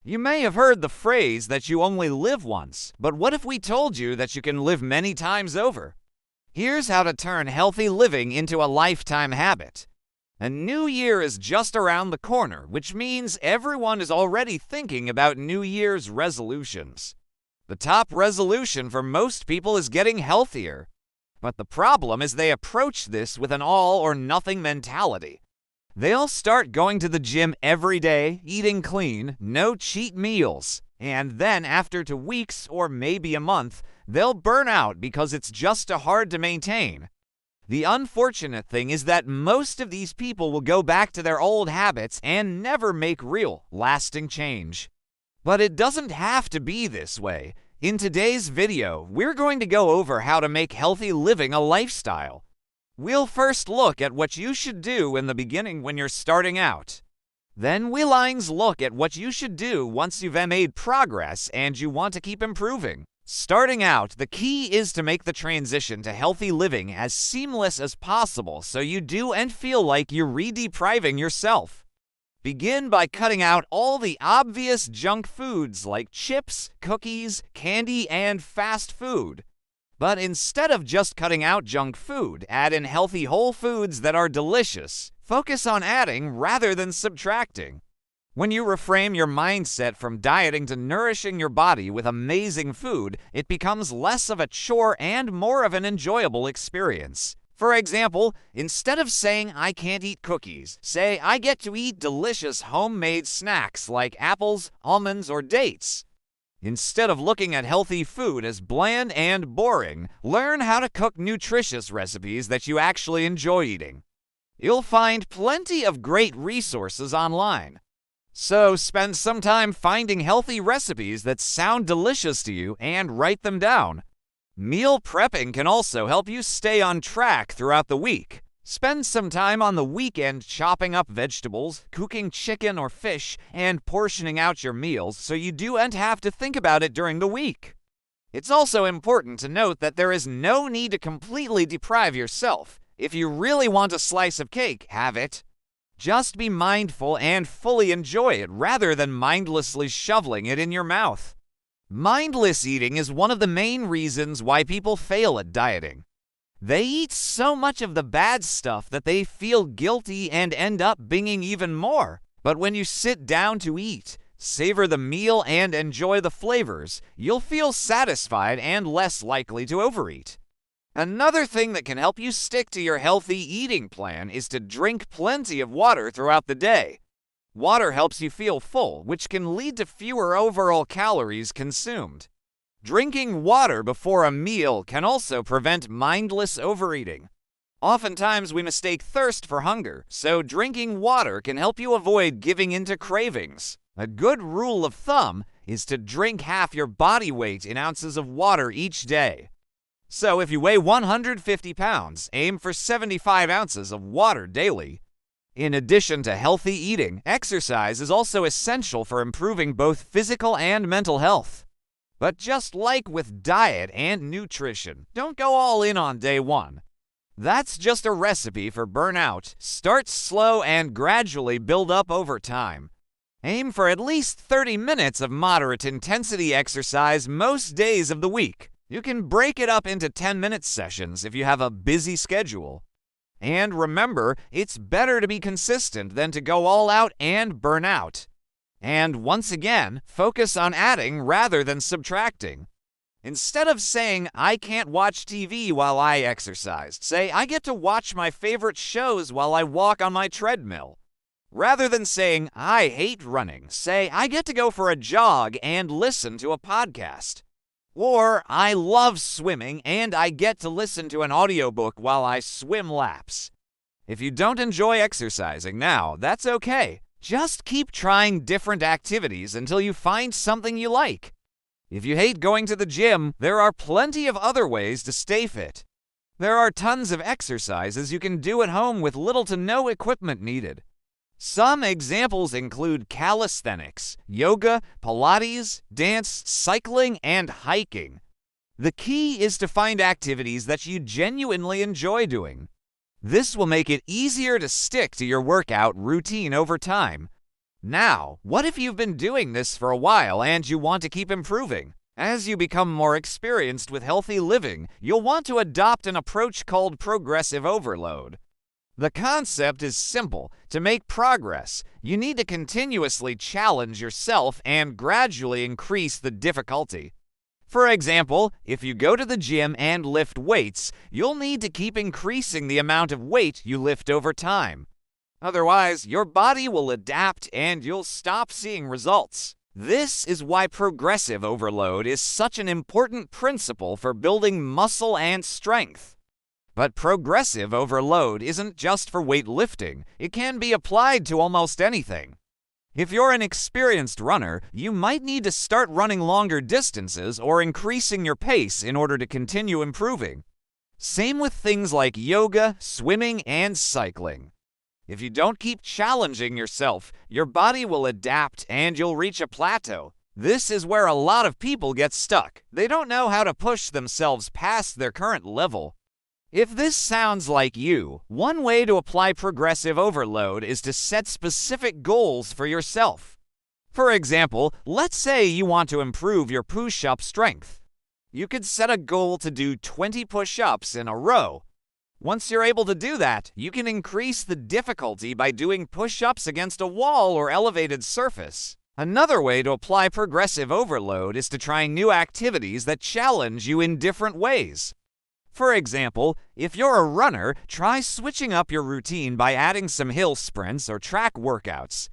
You may have heard the phrase that you only live once, but what if we told you that you can live many times over? Here's how to turn healthy living into a lifetime habit. A new year is just around the corner, which means everyone is already thinking about New Year's resolutions. The top resolution for most people is getting healthier. But the problem is they approach this with an all-or-nothing mentality. They'll start going to the gym every day, eating clean, no cheat meals, and then after 2 weeks or maybe a month, they'll burn out because it's just too hard to maintain. The unfortunate thing is that most of these people will go back to their old habits and never make real, lasting change. But it doesn't have to be this way. In today's video, we're going to go over how to make healthy living a lifestyle. We'll first look at what you should do in the beginning when you're starting out. Then we'll look at what you should do once you've made progress and you want to keep improving. Starting out, the key is to make the transition to healthy living as seamless as possible so you do and feel like you're re-depriving yourself. Begin by cutting out all the obvious junk foods like chips, cookies, candy, and fast food. But instead of just cutting out junk food, add in healthy whole foods that are delicious. Focus on adding rather than subtracting. When you reframe your mindset from dieting to nourishing your body with amazing food, it becomes less of a chore and more of an enjoyable experience. For example, instead of saying, "I can't eat cookies," say, "I get to eat delicious homemade snacks like apples, almonds, or dates." Instead of looking at healthy food as bland and boring, learn how to cook nutritious recipes that you actually enjoy eating. You'll find plenty of great resources online. So spend some time finding healthy recipes that sound delicious to you and write them down. Meal prepping can also help you stay on track throughout the week. Spend some time on the weekend chopping up vegetables, cooking chicken or fish, and portioning out your meals so you don't have to think about it during the week. It's also important to note that there is no need to completely deprive yourself. If you really want a slice of cake, have it. Just be mindful and fully enjoy it rather than mindlessly shoveling it in your mouth. Mindless eating is one of the main reasons why people fail at dieting. They eat so much of the bad stuff that they feel guilty and end up binging even more. But when you sit down to eat, savor the meal and enjoy the flavors, you'll feel satisfied and less likely to overeat. Another thing that can help you stick to your healthy eating plan is to drink plenty of water throughout the day. Water helps you feel full, which can lead to fewer overall calories consumed. Drinking water before a meal can also prevent mindless overeating. Oftentimes we mistake thirst for hunger, so drinking water can help you avoid giving into cravings. A good rule of thumb is to drink half your body weight in ounces of water each day. So if you weigh 150 pounds, aim for 75 ounces of water daily. In addition to healthy eating, exercise is also essential for improving both physical and mental health. But just like with diet and nutrition, don't go all in on day one. That's just a recipe for burnout. Start slow and gradually build up over time. Aim for at least 30 minutes of moderate intensity exercise most days of the week. You can break it up into 10-minute sessions if you have a busy schedule. And remember, it's better to be consistent than to go all out and burn out. And once again, focus on adding rather than subtracting. Instead of saying, "I can't watch TV while I exercise," say, "I get to watch my favorite shows while I walk on my treadmill." Rather than saying, "I hate running," say, "I get to go for a jog and listen to a podcast." Or, "I love swimming and I get to listen to an audiobook while I swim laps." If you don't enjoy exercising now, that's okay. Just keep trying different activities until you find something you like. If you hate going to the gym, there are plenty of other ways to stay fit. There are tons of exercises you can do at home with little to no equipment needed. Some examples include calisthenics, yoga, Pilates, dance, cycling, and hiking. The key is to find activities that you genuinely enjoy doing. This will make it easier to stick to your workout routine over time. Now, what if you've been doing this for a while and you want to keep improving? As you become more experienced with healthy living, you'll want to adopt an approach called progressive overload. The concept is simple. To make progress, you need to continuously challenge yourself and gradually increase the difficulty. For example, if you go to the gym and lift weights, you'll need to keep increasing the amount of weight you lift over time. Otherwise, your body will adapt and you'll stop seeing results. This is why progressive overload is such an important principle for building muscle and strength. But progressive overload isn't just for weightlifting. It can be applied to almost anything. If you're an experienced runner, you might need to start running longer distances or increasing your pace in order to continue improving. Same with things like yoga, swimming, and cycling. If you don't keep challenging yourself, your body will adapt and you'll reach a plateau. This is where a lot of people get stuck. They don't know how to push themselves past their current level. If this sounds like you, one way to apply progressive overload is to set specific goals for yourself. For example, let's say you want to improve your push-up strength. You could set a goal to do 20 push-ups in a row. Once you're able to do that, you can increase the difficulty by doing push-ups against a wall or elevated surface. Another way to apply progressive overload is to try new activities that challenge you in different ways. For example, if you're a runner, try switching up your routine by adding some hill sprints or track workouts.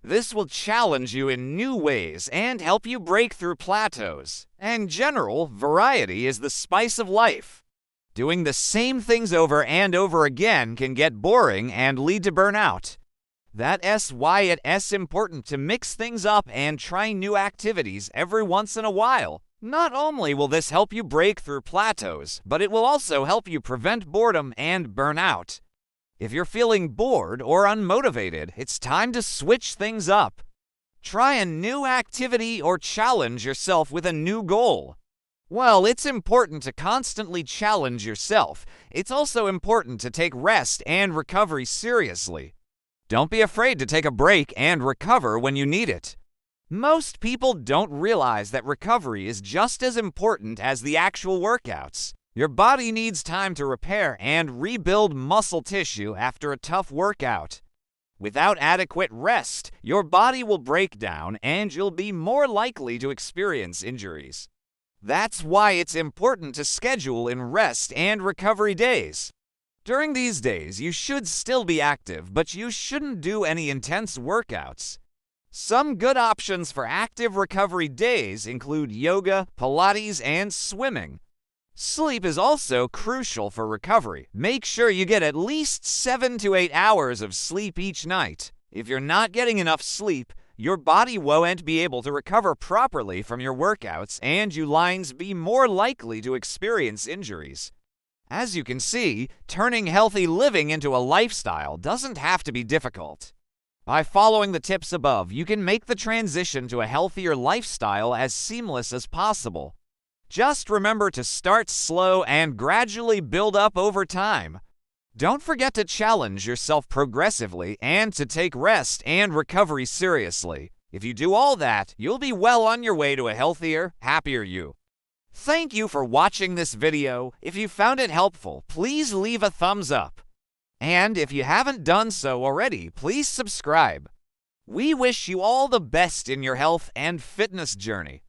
This will challenge you in new ways and help you break through plateaus. In general, variety is the spice of life. Doing the same things over and over again can get boring and lead to burnout. That's why it's important to mix things up and try new activities every once in a while. Not only will this help you break through plateaus, but it will also help you prevent boredom and burnout. If you're feeling bored or unmotivated, it's time to switch things up. Try a new activity or challenge yourself with a new goal. While it's important to constantly challenge yourself, it's also important to take rest and recovery seriously. Don't be afraid to take a break and recover when you need it. Most people don't realize that recovery is just as important as the actual workouts. Your body needs time to repair and rebuild muscle tissue after a tough workout. Without adequate rest, your body will break down and you'll be more likely to experience injuries. That's why it's important to schedule in rest and recovery days. During these days, you should still be active, but you shouldn't do any intense workouts. Some good options for active recovery days include yoga, Pilates, and swimming. Sleep is also crucial for recovery. Make sure you get at least 7 to 8 hours of sleep each night. If you're not getting enough sleep, your body won't be able to recover properly from your workouts and you'll be more likely to experience injuries. As you can see, turning healthy living into a lifestyle doesn't have to be difficult. By following the tips above, you can make the transition to a healthier lifestyle as seamless as possible. Just remember to start slow and gradually build up over time. Don't forget to challenge yourself progressively and to take rest and recovery seriously. If you do all that, you'll be well on your way to a healthier, happier you. Thank you for watching this video. If you found it helpful, please leave a thumbs up. And if you haven't done so already, please subscribe. We wish you all the best in your health and fitness journey.